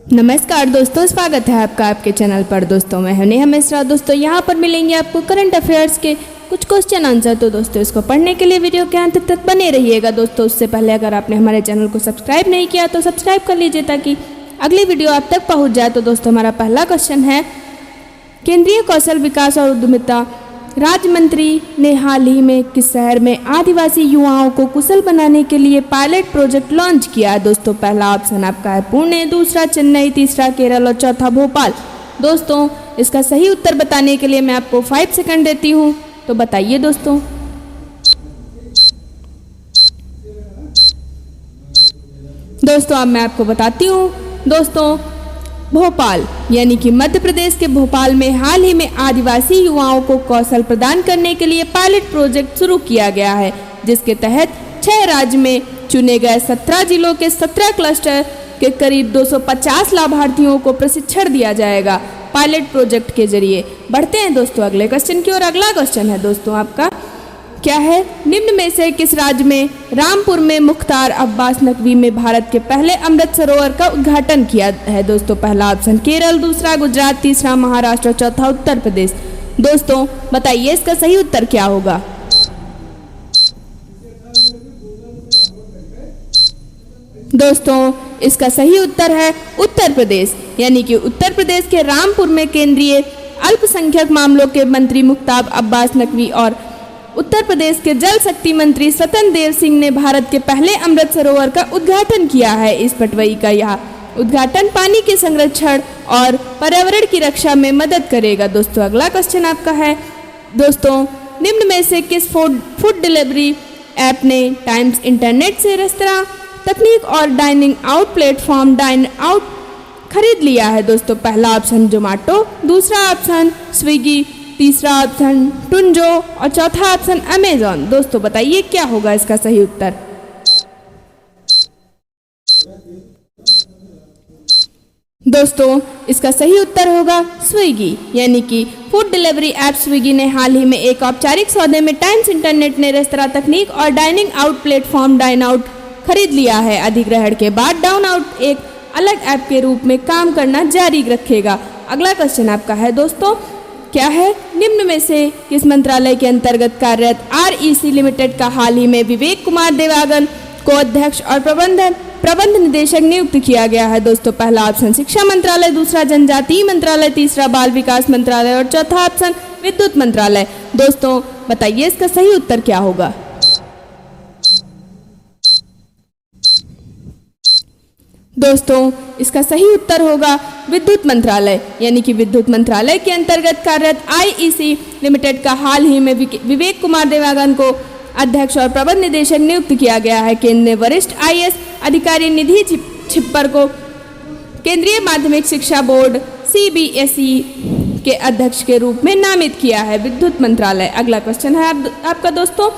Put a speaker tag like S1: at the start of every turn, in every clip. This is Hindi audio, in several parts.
S1: नमस्कार दोस्तों, स्वागत है आपका आपके चैनल पर। दोस्तों मैं हूं नेहा मिश्रा। दोस्तों यहाँ पर मिलेंगे आपको करंट अफेयर्स के कुछ क्वेश्चन आंसर। तो दोस्तों इसको पढ़ने के लिए वीडियो के अंत तक बने रहिएगा। दोस्तों उससे पहले अगर आपने हमारे चैनल को सब्सक्राइब नहीं किया तो सब्सक्राइब कर लीजिए ताकि अगली वीडियो आप तक पहुँच जाए। तो दोस्तों हमारा पहला क्वेश्चन है, केंद्रीय कौशल विकास और उद्यमिता राज्य मंत्री ने हाल ही में किस शहर में आदिवासी युवाओं को कुशल बनाने के लिए पायलट प्रोजेक्ट लॉन्च किया है? दोस्तों पहला ऑप्शन आपका है पुणे, दूसरा चेन्नई, तीसरा केरल और चौथा भोपाल। दोस्तों इसका सही उत्तर बताने के लिए मैं आपको 5 सेकंड देती हूँ, तो बताइए दोस्तों। दोस्तों अब मैं आपको बताती हूँ। दोस्तों भोपाल यानी कि मध्य प्रदेश के भोपाल में हाल ही में आदिवासी युवाओं को कौशल प्रदान करने के लिए पायलट प्रोजेक्ट शुरू किया गया है, जिसके तहत 6 राज्य में चुने गए 17 जिलों के 17 क्लस्टर के करीब 250 लाभार्थियों को प्रशिक्षण दिया जाएगा पायलट प्रोजेक्ट के जरिए। बढ़ते हैं दोस्तों अगले क्वेश्चन की ओर। अगला क्वेश्चन है दोस्तों आपका, क्या है, निम्न में से किस राज्य में रामपुर में मुख्तार अब्बास नकवी में भारत के पहले अमृत सरोवर का उद्घाटन किया है? दोस्तों पहला ऑप्शन केरल, दूसरा गुजरात, तीसरा महाराष्ट्र, चौथा उत्तर प्रदेश। दोस्तों बताइए इसका सही उत्तर क्या होगा। दोस्तों इसका सही उत्तर है उत्तर प्रदेश, यानी कि उत्तर प्रदेश के रामपुर में केंद्रीय अल्पसंख्यक मामलों के मंत्री मुख्तार अब्बास नकवी और उत्तर प्रदेश के जल शक्ति मंत्री स्वतंत्र देव सिंह ने भारत के पहले अमृत सरोवर का उद्घाटन किया है। इस पटवई का यह उद्घाटन पानी के संरक्षण और पर्यावरण की रक्षा में मदद करेगा। दोस्तों अगला क्वेश्चन आपका है, दोस्तों निम्न में से किस फूड डिलीवरी ऐप ने टाइम्स इंटरनेट से रेस्तरां तकनीक और dining out platform Dineout खरीद लिया है? दोस्तों पहला ऑप्शन जोमेटो, दूसरा ऑप्शन स्विगी, तीसरा ऑप्शन टुंजो और चौथा ऑप्शन अमेजॉन। दोस्तों बताइए क्या होगा इसका सही उत्तर। दोस्तों इसका सही उत्तर होगा स्विगी, यानी कि फूड डिलीवरी ऐप स्विगी ने हाल ही में एक औपचारिक सौदे में टाइम्स इंटरनेट ने रेस्तरां तकनीक और dining out platform Dineout खरीद लिया है। अधिग्रहण के बाद डाउन आउट एक अलग ऐप के रूप में काम करना जारी रखेगा। अगला क्वेश्चन आपका है दोस्तों, क्या है, निम्न में से किस मंत्रालय के अंतर्गत कार्यरत REC लिमिटेड का हाल ही में विवेक कुमार देवागन को अध्यक्ष और प्रबंध निदेशक नियुक्त किया गया है? दोस्तों पहला ऑप्शन शिक्षा मंत्रालय, दूसरा जनजातीय मंत्रालय, तीसरा बाल विकास मंत्रालय और चौथा ऑप्शन विद्युत मंत्रालय। दोस्तों बताइए इसका सही उत्तर क्या होगा। दोस्तों इसका सही उत्तर होगा विद्युत मंत्रालय, यानी कि विद्युत मंत्रालय के अंतर्गत कार्यरत IEC लिमिटेड का हाल ही में विवेक कुमार देवागन को अध्यक्ष और प्रबंध निदेशक नियुक्त किया गया है। केंद्र ने वरिष्ठ IAS अधिकारी निधि छिप्पर को केंद्रीय माध्यमिक शिक्षा बोर्ड CBSE के अध्यक्ष के रूप में नामित किया है विद्युत मंत्रालय। अगला क्वेश्चन है आपका दोस्तों,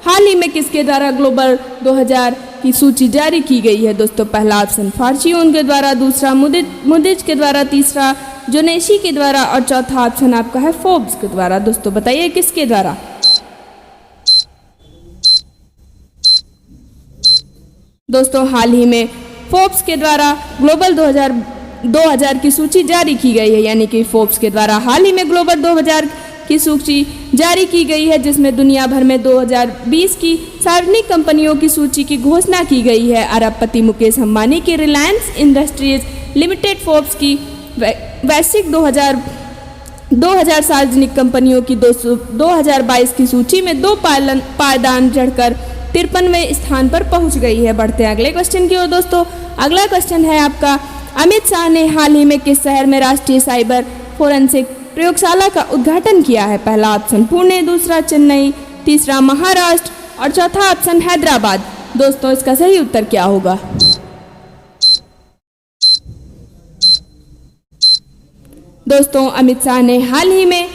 S1: हाल ही में किसके द्वारा ग्लोबल 2000 की सूची जारी की गई है? दोस्तों पहला ऑप्शन फॉर्च्यून के द्वारा, दूसरा मुडिज के द्वारा, तीसरा जोनेशी के द्वारा और चौथा ऑप्शन आपका है फोर्ब्स के द्वारा। दोस्तों बताइए किसके द्वारा। दोस्तों हाल ही में फोर्ब्स के द्वारा ग्लोबल 2000 की सूची जारी की गई है, यानी कि फोर्ब्स के द्वारा हाल ही में ग्लोबल 2000 की सूची जारी की गई है, जिसमें दुनिया भर में 2020 की सार्वजनिक कंपनियों की सूची की घोषणा की गई है। अरबपति मुकेश अंबानी की रिलायंस इंडस्ट्रीज लिमिटेड फोर्ब्स की वैश्विक 2000 सार्वजनिक कंपनियों की 2022 की सूची में 2 पायदान चढ़कर 53वें स्थान पर पहुंच गई है। बढ़ते हैं अगले क्वेश्चन की ओर। दोस्तों अगला क्वेश्चन है आपका, अमित शाह ने हाल ही में किस शहर में राष्ट्रीय साइबर फोरेंसिक प्रयोगशाला का उद्घाटन किया है? पहला ऑप्शन पुणे, दूसरा चेन्नई, तीसरा महाराष्ट्र और चौथा ऑप्शन हैदराबाद। दोस्तों इसका सही उत्तर क्या होगा। दोस्तों अमित शाह ने हाल ही में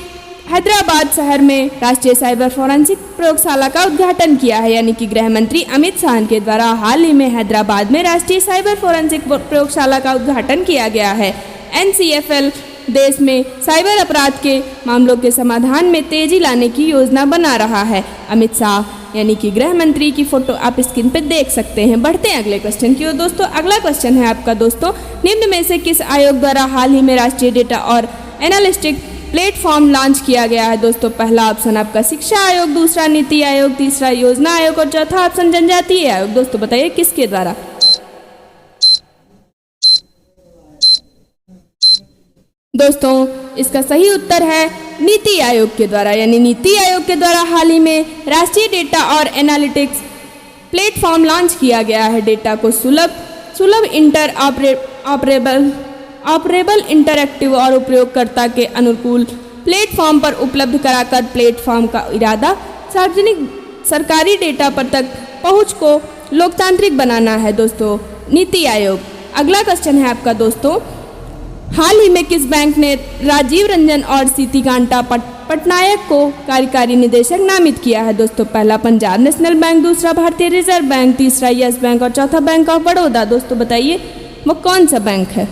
S1: हैदराबाद शहर में राष्ट्रीय साइबर फोरेंसिक प्रयोगशाला का उद्घाटन किया है, यानी कि गृह मंत्री अमित शाह के द्वारा हाल ही में हैदराबाद में राष्ट्रीय साइबर फोरेंसिक प्रयोगशाला का उद्घाटन किया गया है। NCFL देश में साइबर अपराध के मामलों के समाधान में तेजी लाने की योजना बना रहा है। अमित शाह यानी कि गृह मंत्री की फोटो आप स्क्रीन पे देख सकते हैं। बढ़ते हैं अगले क्वेश्चन की ओर दोस्तों। अगला क्वेश्चन है आपका दोस्तों, निम्न में से किस आयोग द्वारा हाल ही में राष्ट्रीय डेटा और एनालिटिक प्लेटफॉर्म लॉन्च किया गया है दोस्तों? पहला ऑप्शन आपका शिक्षा आयोग, दूसरा नीति आयोग, तीसरा योजना आयोग और चौथा ऑप्शन जनजातीय आयोग। दोस्तों बताइए किसके द्वारा? दोस्तों इसका सही उत्तर है नीति आयोग के द्वारा, यानी नीति आयोग के द्वारा हाल ही में राष्ट्रीय डेटा और एनालिटिक्स प्लेटफॉर्म लॉन्च किया गया है। डेटा को सुलभ इंटर ऑपरेबल इंटरैक्टिव और उपयोगकर्ता के अनुकूल प्लेटफॉर्म पर उपलब्ध कराकर प्लेटफॉर्म का इरादा सार्वजनिक सरकारी डेटा पर तक पहुंच को लोकतांत्रिक बनाना है दोस्तों, नीति आयोग। अगला क्वेश्चन है आपका दोस्तों, हाल ही में किस बैंक ने राजीव रंजन और सीती कांता पटनायक को कार्यकारी निदेशक नामित किया है दोस्तों? पहला पंजाब नेशनल बैंक, दूसरा भारतीय रिजर्व बैंक, तीसरा यस बैंक और चौथा बैंक ऑफ बड़ौदा। दोस्तों बताइए वो कौन सा बैंक है?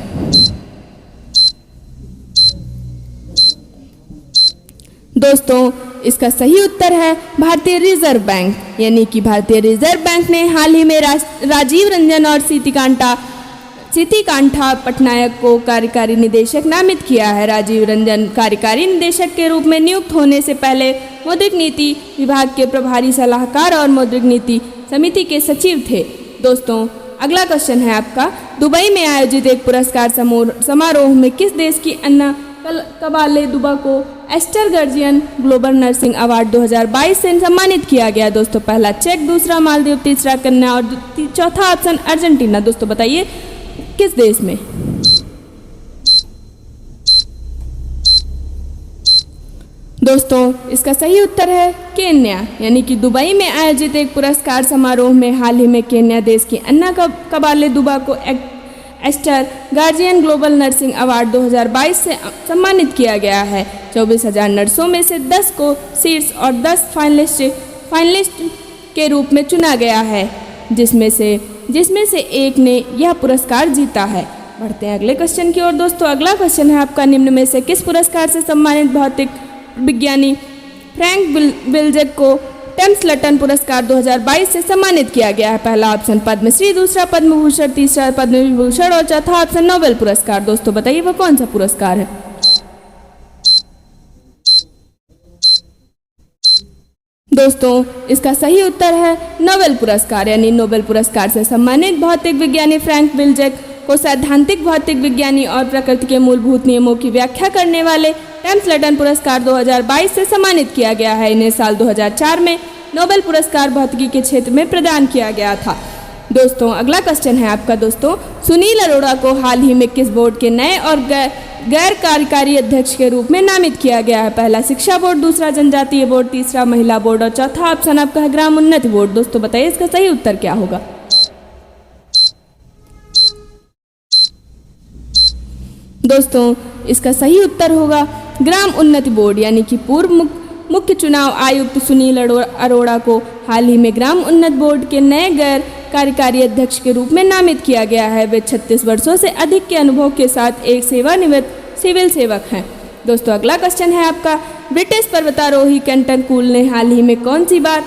S1: दोस्तों इसका सही उत्तर है भारतीय रिजर्व बैंक, यानी कि भारतीय रिजर्व बैंक ने हाल ही में राजीव रंजन और सीती कांता पटनायक को कार्यकारी निदेशक नामित किया है। राजीव रंजन कार्यकारी निदेशक के रूप में नियुक्त होने से पहले मौद्रिक नीति विभाग के प्रभारी सलाहकार और मौद्रिक नीति समिति के सचिव थे। दोस्तों अगला क्वेश्चन है आपका, दुबई में आयोजित एक पुरस्कार समारोह में किस देश की अन्ना कबाले दुबा को Aster Guardian Global Nursing Award 2022 से सम्मानित किया गया? दोस्तों पहला चेक, दूसरा मालदीव, तीसरा कन्या और चौथा ऑप्शन अर्जेंटीना। दोस्तों बताइए किस देश में? दोस्तों इसका सही उत्तर है केन्या, यानी कि दुबई में आयोजित एक पुरस्कार समारोह में हाल ही में केन्या देश की अन्ना कबाले दुबा को Aster Guardian Global Nursing Award 2022 से सम्मानित किया गया है। 24,000 नर्सों में से 10 को शीर्ष और 10 फाइनलिस्ट के रूप में चुना गया है, जिसमें से एक ने यह पुरस्कार जीता है। बढ़ते हैं अगले क्वेश्चन की ओर दोस्तों। अगला क्वेश्चन है आपका, निम्न में से किस पुरस्कार से सम्मानित भौतिक विज्ञानी फ्रैंक विल्जेक को टेम्सलटन पुरस्कार 2022 से सम्मानित किया गया है? पहला ऑप्शन पद्मश्री, दूसरा पद्म भूषण, तीसरा पद्म विभूषण और चौथा ऑप्शन नोबेल पुरस्कार। दोस्तों बताइए वो कौन सा पुरस्कार है? दोस्तों इसका सही उत्तर है नोबेल पुरस्कार, यानी नोबेल पुरस्कार से सम्मानित भौतिक विज्ञानी फ्रैंक विल्जेक को सैद्धांतिक भौतिक विज्ञानी और प्रकृति के मूलभूत नियमों की व्याख्या करने वाले टेम्सलटन पुरस्कार 2022 से सम्मानित किया गया है। इन्हें साल 2004 में नोबेल पुरस्कार भौतिकी के क्षेत्र में प्रदान किया गया था। दोस्तों अगला क्वेश्चन है आपका दोस्तों, सुनील अरोड़ा को हाल ही में किस बोर्ड के नए और गैर कार्यकारी अध्यक्ष के रूप में नामित किया गया है? पहला शिक्षा बोर्ड, दूसरा जनजातीय बोर्ड, तीसरा महिला बोर्ड और चौथा ऑप्शन आपका है ग्राम उन्नति बोर्ड। दोस्तों बताइए इसका सही उत्तर क्या होगा? दोस्तों इसका सही उत्तर होगा ग्राम उन्नति बोर्ड, यानी कि पूर्व मुख्य चुनाव आयुक्त सुनील अरोड़ा को हाल ही में ग्राम उन्नति बोर्ड के नए गैर कार्यकारी अध्यक्ष के रूप में नामित किया गया है। वे 36 वर्षों से अधिक के अनुभव के साथ एक सेवानिवृत्त सिविल सेवक हैं। दोस्तों अगला क्वेश्चन है आपका, ब्रिटिश पर्वतारोही केंटन कूल ने हाल ही में कौन सी बार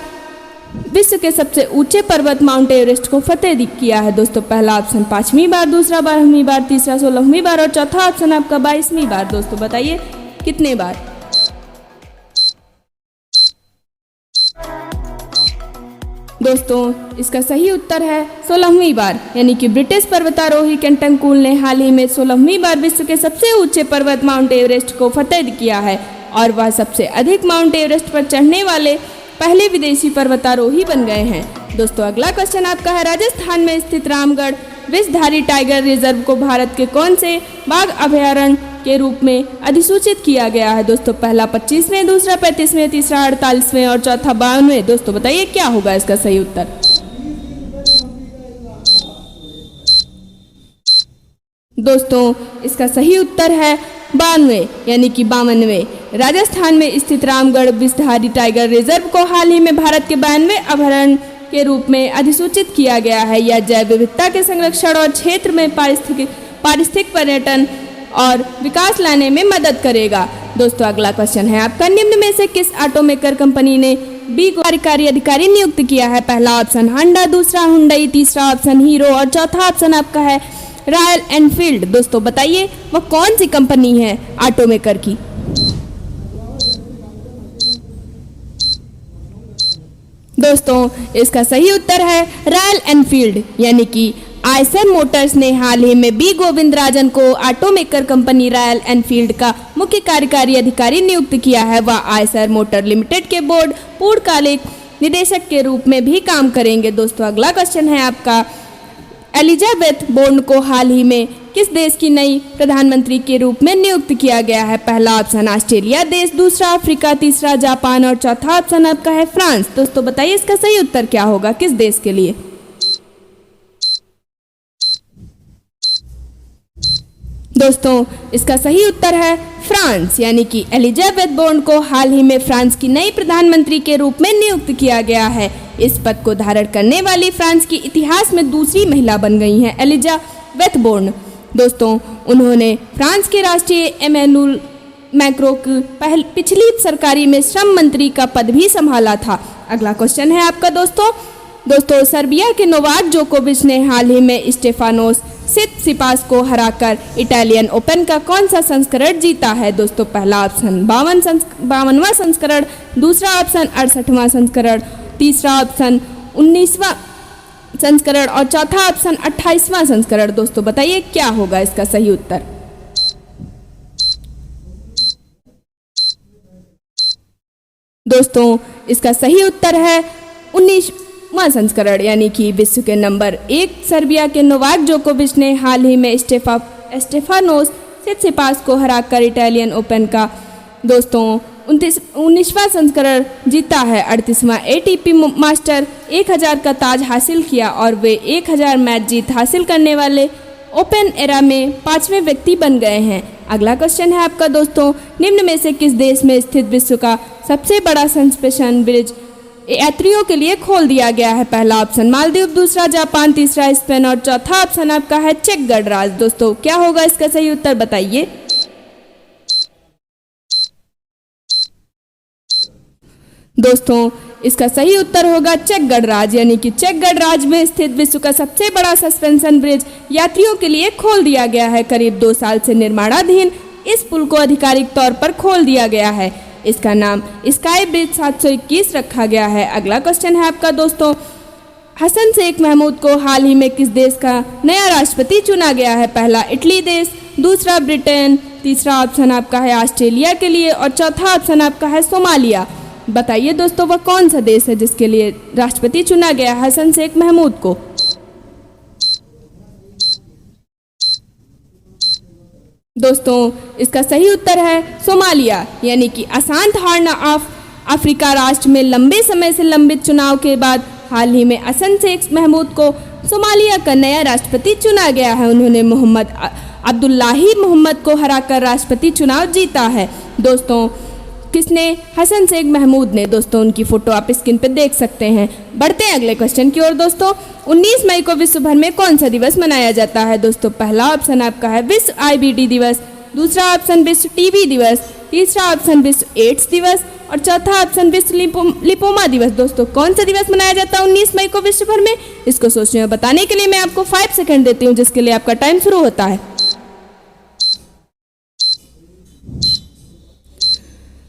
S1: विश्व के सबसे ऊंचे पर्वत माउंट एवरेस्ट को फतेह किया है? दोस्तों पहला ऑप्शन 5वीं बार, दूसरा 12वीं बार, तीसरा 16वीं बार और चौथा ऑप्शन आपका 22वीं बार। दोस्तों बताइए कितने बार? दोस्तों इसका सही उत्तर है 16वीं बार, यानी कि ब्रिटिश पर्वतारोही केंटन कूल ने हाल ही में 16वीं बार विश्व के सबसे ऊंचे पर्वत माउंट एवरेस्ट को फतेह किया है और वह सबसे अधिक माउंट एवरेस्ट पर चढ़ने वाले पहले विदेशी पर्वतारोही बन गए हैं। दोस्तों अगला क्वेश्चन आपका है, राजस्थान में स्थित रामगढ़ विषधारी टाइगर रिजर्व को भारत के कौन से बाघ अभयारण्य के रूप में अधिसूचित किया गया है? दोस्तों पहला 25वें, दूसरा 35वें, तीसरा 48वें और चौथा 52वें। दोस्तों बताइए क्या होगा इसका सही उत्तर? दोस्तों इसका सही उत्तर है 92, यानी कि 52वें। राजस्थान में स्थित रामगढ़ विषधारी टाइगर रिजर्व को हाल ही में भारत के 92वें अभयारण्य के रूप में अधिसूचित किया गया है। यह जैव विविधता के संरक्षण और क्षेत्र में पारिस्थितिक पर्यटन और विकास लाने में मदद करेगा। दोस्तों अगला क्वेश्चन है आपका, निम्न में से किस ऑटोमेकर कंपनी ने बी को कार्यकारी अधिकारी नियुक्त किया है? पहला ऑप्शन होंडा, दूसरा हुंडई, तीसरा ऑप्शन हीरो और चौथा ऑप्शन आपका है रॉयल एनफील्ड। दोस्तों बताइए वह कौन सी कंपनी है ऑटो मेकर की? दोस्तों इसका सही उत्तर है रॉयल एनफील्ड, यानी कि आयसर मोटर्स ने हाल ही में बी गोविंदराजन को auto maker company royal Enfield का मुख्य कार्यकारी अधिकारी नियुक्त किया है। वह आयसर मोटर लिमिटेड के बोर्ड पूर्णकालिक निदेशक के रूप में भी काम करेंगे। दोस्तों अगला क्वेश्चन है आपका, एलिजाबेथ बोर्न को हाल ही में किस देश की नई प्रधानमंत्री के रूप में नियुक्त किया गया है? पहला ऑप्शन ऑस्ट्रेलिया देश, दूसरा अफ्रीका, तीसरा जापान और चौथा ऑप्शन आपका है फ्रांस। दोस्तों बताइए इसका सही उत्तर क्या होगा, किस देश के लिए? दोस्तों इसका सही उत्तर है फ्रांस, यानी कि एलिजाबेथ बोर्न को हाल ही में फ्रांस की नई प्रधानमंत्री के रूप में नियुक्त किया गया है। इस पद को धारण करने वाली फ्रांस की इतिहास में दूसरी महिला बन गई हैं एलिजाबेथ बोर्न। दोस्तों उन्होंने फ्रांस के राष्ट्रीय एमेनुअल मैक्रों की पिछली सरकारी में श्रम मंत्री का पद भी संभाला था। अगला क्वेश्चन है आपका दोस्तों सर्बिया के नोवाक जोकोविच ने हाल ही में स्टेफानोस सितसिपास को हराकर इटालियन ओपन का कौन सा संस्करण जीता है? दोस्तों पहला ऑप्शन 52वां संस्करण, दूसरा ऑप्शन 68वां संस्करण, तीसरा ऑप्शन 19वां संस्करण और चौथा ऑप्शन 28वां संस्करण। दोस्तों बताइए क्या होगा इसका सही उत्तर? दोस्तों इसका सही उत्तर है 19वां संस्करण, यानी कि विश्व के नंबर 1 सर्बिया के नोवाक जोकोविच ने हाल ही में स्टेफानोस सितसिपास को हराकर इटालियन ओपन का दोस्तों 19वां संस्करण जीता है। 38वां एटीपी मास्टर 1000 का ताज हासिल किया और वे 1000 मैच जीत हासिल करने वाले ओपन एरा में 5वें व्यक्ति बन गए हैं। अगला क्वेश्चन है आपका दोस्तों, निम्न में से किस देश में स्थित विश्व का सबसे बड़ा सस्पेंशन ब्रिज यात्रियों के लिए खोल दिया गया है? पहला ऑप्शन मालदीव, दूसरा जापान, तीसरा स्पेन और चौथा ऑप्शन आपका है चेक गणराज्य। दोस्तों क्या होगा इसका सही उत्तर बताइए? दोस्तों इसका सही उत्तर होगा चेक गणराज्य, यानी कि चेक गणराज्य में स्थित विश्व का सबसे बड़ा सस्पेंशन ब्रिज यात्रियों के लिए खोल दिया गया है। करीब 2 साल से निर्माणाधीन इस पुल को आधिकारिक तौर पर खोल दिया गया है। इसका नाम स्काई ब्रिज 721 रखा गया है। अगला क्वेश्चन है आपका दोस्तों, हसन शेख महमूद को हाल ही में किस देश का नया राष्ट्रपति चुना गया है? पहला इटली देश, दूसरा ब्रिटेन, तीसरा ऑप्शन आपका है ऑस्ट्रेलिया के लिए और चौथा ऑप्शन आपका है सोमालिया। बताइए दोस्तों वह कौन सा देश है जिसके लिए राष्ट्रपति चुना गया हसन शेख महमूद को? दोस्तों इसका सही उत्तर है सोमालिया, यानी कि अशांत हॉर्न ऑफ अफ्रीका राष्ट्र में लंबे समय से लंबित चुनाव के बाद हाल ही में हसन शेख महमूद को सोमालिया का नया राष्ट्रपति चुना गया है। उन्होंने मोहम्मद अब्दुल्लाही मोहम्मद को हराकर राष्ट्रपति चुनाव जीता है। दोस्तों किसने? हसन शेख महमूद ने। दोस्तों उनकी फोटो आप स्क्रीन पे देख सकते हैं। बढ़ते हैं अगले क्वेश्चन की ओर दोस्तों, 19 मई को विश्व भर में कौन सा दिवस मनाया जाता है? दोस्तों पहला ऑप्शन आपका है विश्व IBD दिवस, दूसरा ऑप्शन विश्व टीबी दिवस, तीसरा ऑप्शन विश्व एड्स दिवस और चौथा ऑप्शन विश्व लिपोमा दिवस। दोस्तों कौन सा दिवस मनाया जाता है 19 मई को विश्व भर में? इसको सोचने में बताने के लिए मैं आपको 5 सेकंड देती हूँ, जिसके लिए आपका टाइम शुरू होता है।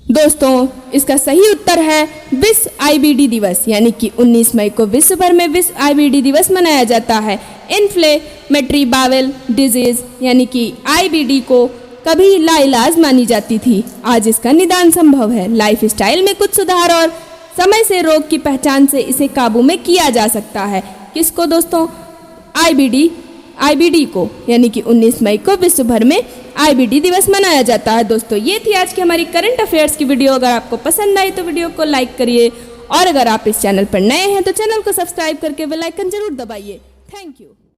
S1: दोस्तों इसका सही उत्तर है विश्व IBD दिवस, यानी कि 19 मई को विश्व भर में विश्व IBD दिवस मनाया जाता है। इन्फ्लेमेटरी बाउल डिजीज यानी कि IBD को कभी लाइलाज मानी जाती थी, आज इसका निदान संभव है। लाइफस्टाइल में कुछ सुधार और समय से रोग की पहचान से इसे काबू में किया जा सकता है। किसको दोस्तों? IBD को, यानी कि 19 मई को विश्व भर में IBD दिवस मनाया जाता है। दोस्तों ये थी आज की हमारी करंट अफेयर्स की वीडियो। अगर आपको पसंद आई तो वीडियो को लाइक करिए और अगर आप इस चैनल पर नए हैं तो चैनल को सब्सक्राइब करके बेल आइकन जरूर दबाइए। Thank you.